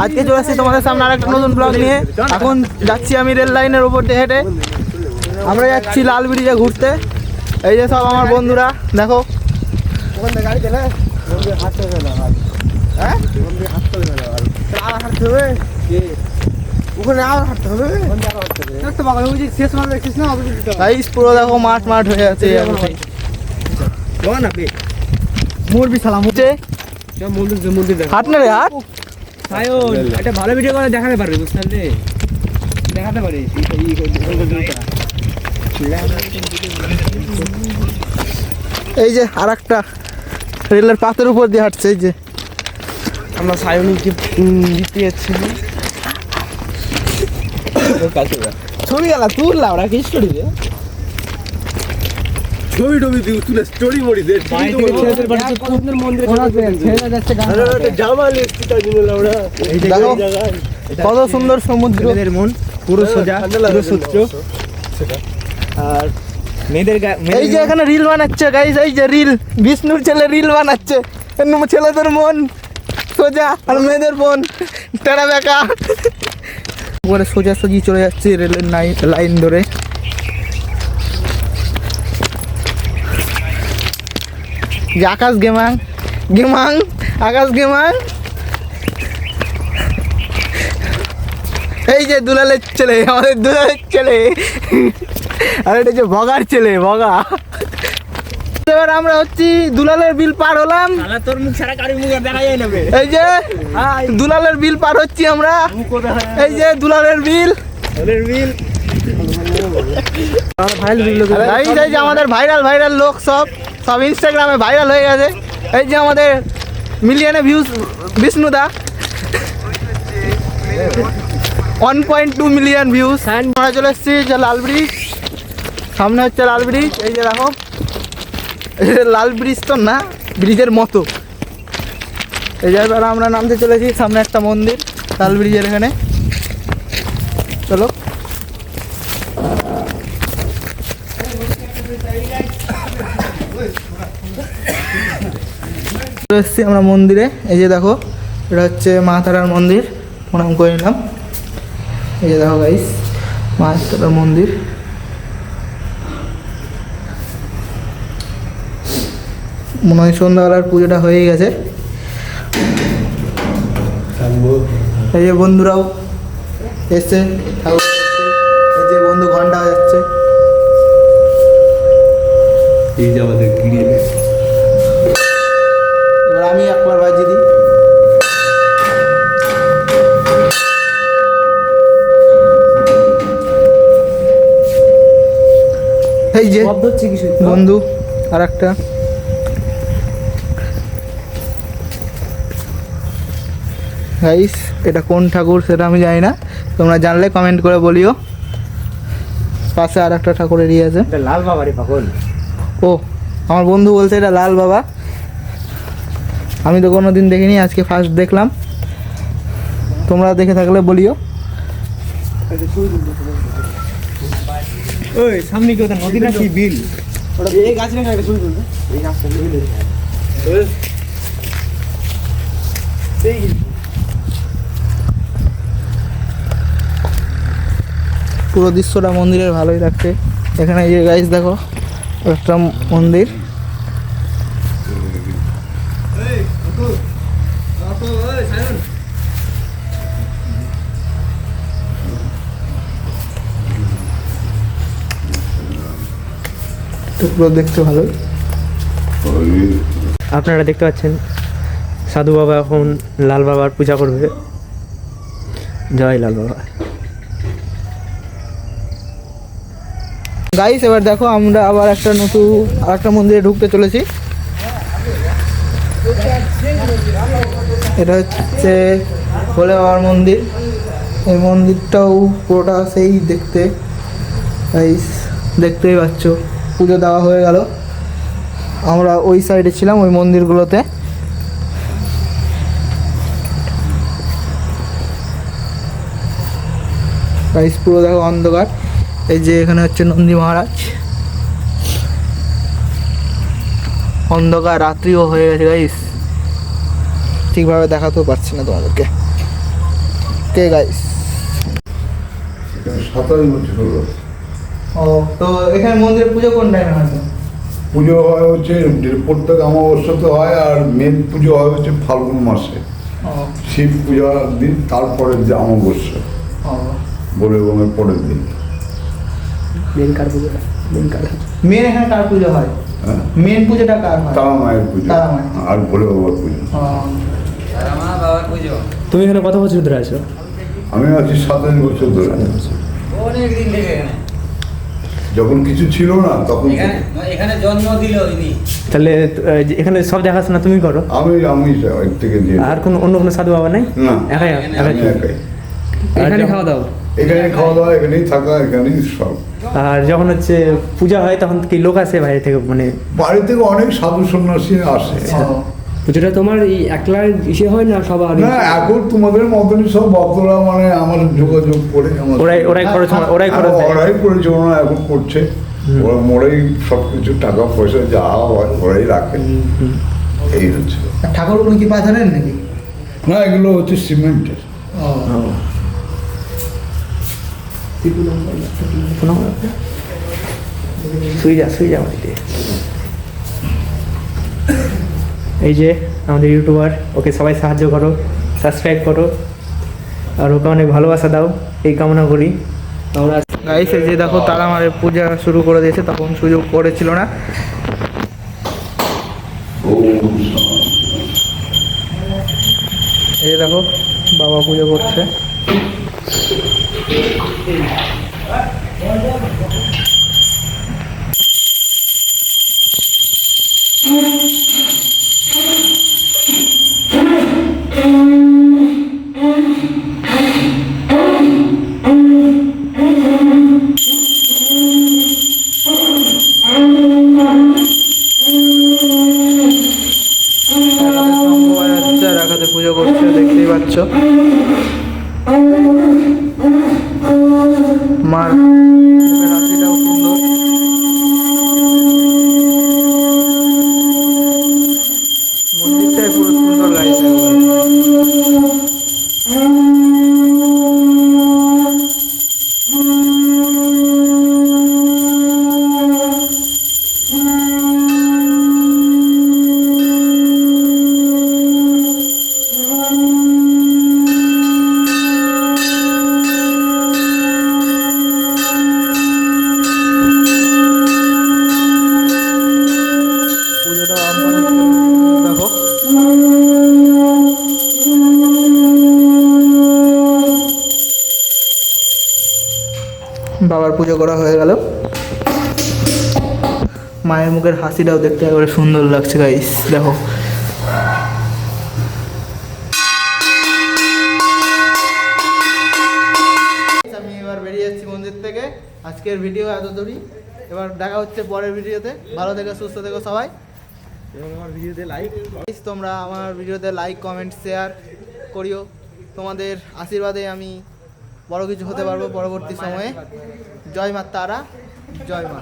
আজকে চলে আসছি তোমাদের সামনে আরেকটা নতুন ব্লগ নিয়ে। এখন যাচ্ছি আমি রেল লাইনের উপর দিয়ে হেঁটে, আমরা যাচ্ছি লাল ব্রিজে ঘুরতে। এই যে সব আমার বন্ধুরা, দেখো ওখান থেকে গাড়ি চলে হাঁটতে হবে না, হ্যাঁ হাঁটতে হবে, ওখানে আর হাঁটতে হবে, শেষ মাঠ দেখছিস না? পুরো দেখো মাঠ মাঠ হয়ে আছে। মুরবি সালাম হচ্ছে হাট না রে হাট। একটা ভালো ভিডিও করে দেখাতে পারবে, বুঝতে পারলে? দেখাতে পারি। এই যে আর একটা রেলের পাতের উপর দিয়ে হাঁটছে। এই যে আমরা সায়নিকে দিতে যাচ্ছি। ছবি গেলা তুললাম ওরা কি স্টোরি দিয়ে ছবি টবি দিয়ে তুলে স্টোরি মরি দে। কত সুন্দর সমুদ্রের মন, পুরো সোজা, পুরো সূত্র। আর মেয়েদের এই যে এখানে রিল বানাচ্ছে গাইস, এই যে রিল, বিষ্ণুর ছেলে রিল বানাচ্ছে। ছেলেদের মন সোজা আর মেয়েদের মন টেরা বেঁকা। পরে সোজাসুজি চলে যাচ্ছে রেলের লাইন ধরে। যে আকাশ গেমাং গেমাং আকাশ গেমাং। এই যে দুলালের ছেলে, আমাদের দুলালের ছেলে, আর এটা যে বগার ছেলে বগা। এবার আমরা হচ্ছি দুলালের বিল পার হলাম। তোর মুখ ছাড়া কারি মুখ দেখা যায় না। এই যে দুলালের বিল পার হচ্ছি আমরা। এই যে দুলালের বিল, আমাদের ভাইরাল লোক সব ইনস্টাগ্রামে ভাইরাল হয়ে গেছে। এই যে আমাদের মিলিয়নে ভিউজ বিষ্ণুদা, 1.2 মিলিয়ন ভিউজ। আমরা চলে এসেছি যে লাল ব্রিজ, সামনে হচ্ছে লাল ব্রিজ। এই যে দেখো, লাল ব্রিজ তো না, ব্রিজের মতো। এই জায়গায় আমরা নামতে চলেছি, সামনে একটা মন্দির লাল ব্রিজের এখানে। চলো এসেছি আমরা মন্দিরে। এই যে দেখো, এটা হচ্ছে মা তারার মন্দির, প্রণাম করে নিলাম। এই যে দেখো গাইস, মা তারার মন্দির। মনে হয় সন্ধ্যাবেলার পুজোটা হয়ে গেছে। এই যে বন্ধুরাও এসছে, এই যে বন্ধু ঘন্টা যাচ্ছে। এই যে আমাদের গিয়ে এবার আমি একবার বাজিয়ে দিই। এই যে বন্ধু আর একটা। গাইস এটা কোন ঠাকুর সেটা আমি জানি না, তোমরা জানলে কমেন্ট করে বলিও। পাশে আর একটা ঠাকুরেরই আছে, লাল বাবারই পাগল। ও আমার বন্ধু বলছে এটা লাল বাবা, আমি তো কোনো দিন দেখিনি, আজকে ফার্স্ট দেখলাম। তোমরা দেখে থাকলে বলিও। ওই সামনে কি ওটা নদী নাকি বিল? এই গাছ না কাটে শুই বলতে এই গাছটা বিল। এই পুরো দৃশ্যটা মন্দিরের ভালোই লাগছে। এখানে এই যে গাইস দেখো, একটা মন্দির। পুরো দেখতে ভালো। আপনারা দেখতে পাচ্ছেন সাধু বাবা এখন লাল বাবার পূজা করবে। জয় লাল বাবা। গাইস এবার দেখো, আমরা আবার একটা নতুন আর একটা মন্দিরে ঢুকতে চলেছি। এটা হচ্ছে ভোলে বাবার মন্দির। এই মন্দিরটাও পুরোটা সেই দেখতে, গাইস দেখতেই পাচ্ছ। পুজো দেওয়া হয়ে গেল, আমরা ওই সাইডে ছিলাম ওই মন্দিরগুলোতে। গাইস পুরো দেখো অন্ধকার। এই যে এখানে হচ্ছে নন্দী মহারাজ। অন্ধকার রাত্রিও হয়ে গেছে গাইস, ঠিকভাবে দেখাতেও পারছি না তোমাদেরকে। Okay guys. 27 বছর হলো। ও তো এখানে মন্দিরে পুজো কোন টাইমে হয়? পুজো হয় হচ্ছে প্রত্যেক অমাবস্যাতে হয়, আর মেন পুজো হয় হচ্ছে ফাল্গুন মাসে, ও শিব পূজার দিন, তারপরের যে অমাবস্যা ও বলে এবং পরের দিন। মেন কার পুজোটা মেন এখানে কার পুজো হয়? হ্যাঁ, মেন পুজোটা কার হয়? তারা মায়ের পুজো তারা মায়ের। আর ভোলে বাবার পুজো। ও তুমি এখানে কত বছর ধরে আছো? আমি আছি 27 বছর ধরে। যখন কিছু ছিল না তখন এখানে জন্ম দিল ইনি। তাহলে এখানে সব দেখাশোনা তুমি করো? আমি এর থেকে দিয়ে আর কোনো অন্য কোনো সাধু বাবা নেই? না, একাই আমি একাই। এখানে খাওয়া দাওয়া? এখানে খাওয়া দাওয়া, এখানেই থাকা, এখানেই সব। আর যখন হচ্ছে পূজা হয় তখন কি লোক আসে বাইরে থেকে, মানে বাড়ি থেকে অনেক সাধু সন্ন্যাসী আসে। পুজোটা তোমার এই একলা ইসে হয় না সবার? না, এখন তোমাদের মতনই সব ভক্তরা মানে আমার যোগাযোগ করে আমার ওরাই খরচ ওরাই খরচ দেয়? ওরাই করেছে, ওরা এখন করছে। ওরাই সব কিছু টাকা পয়সা যা হয় ওরাই রাখে। এই হচ্ছে। ঠাকুরগুলো কি পাথরের নাকি? না, এগুলো হচ্ছে সিমেন্টের। শুয়ে যা বাড়িতে। এই যে আমাদের ইউটিউবার, ওকে সবাই সাহায্য করো, সাবস্ক্রাইব করো, আর ওকে অনেক ভালোবাসা দাও, এই কামনা করি আমরা। গাইস এই যে দেখো তারা আমার পূজা শুরু করে দিয়েছে, তখন সুযোগ করেছিল না। এই যে দেখো বাবা পুজো করছে। রাখাতে পুজো করছে, দেখতেই পাচ্ছ। মার মুখের হাসিটাও সুন্দর। মন্দিরটাই পুরো সুন্দর লাগছে। পুজোটা দেখো। বাবার পুজো করা হয়ে গেল। মায়ের মুখের হাসিটাও দেখতে একেবারে সুন্দর লাগছে গাইস, দেখো। আমি এবার বেরিয়ে যাচ্ছি মন্দির থেকে। আজকের ভিডিও এত দূরই, এবার দেখা হচ্ছে পরের ভিডিওতে। ভালো থেকো, সুস্থ থেকো সবাই। আমার ভিডিওতে লাইক, তোমরা আমার ভিডিওতে লাইক, কমেন্ট, শেয়ার করিও। তোমাদের আশীর্বাদে আমি বড় কিছু হতে পারবো পরবর্তী সময়ে। জয় মা তারা, জয় মা।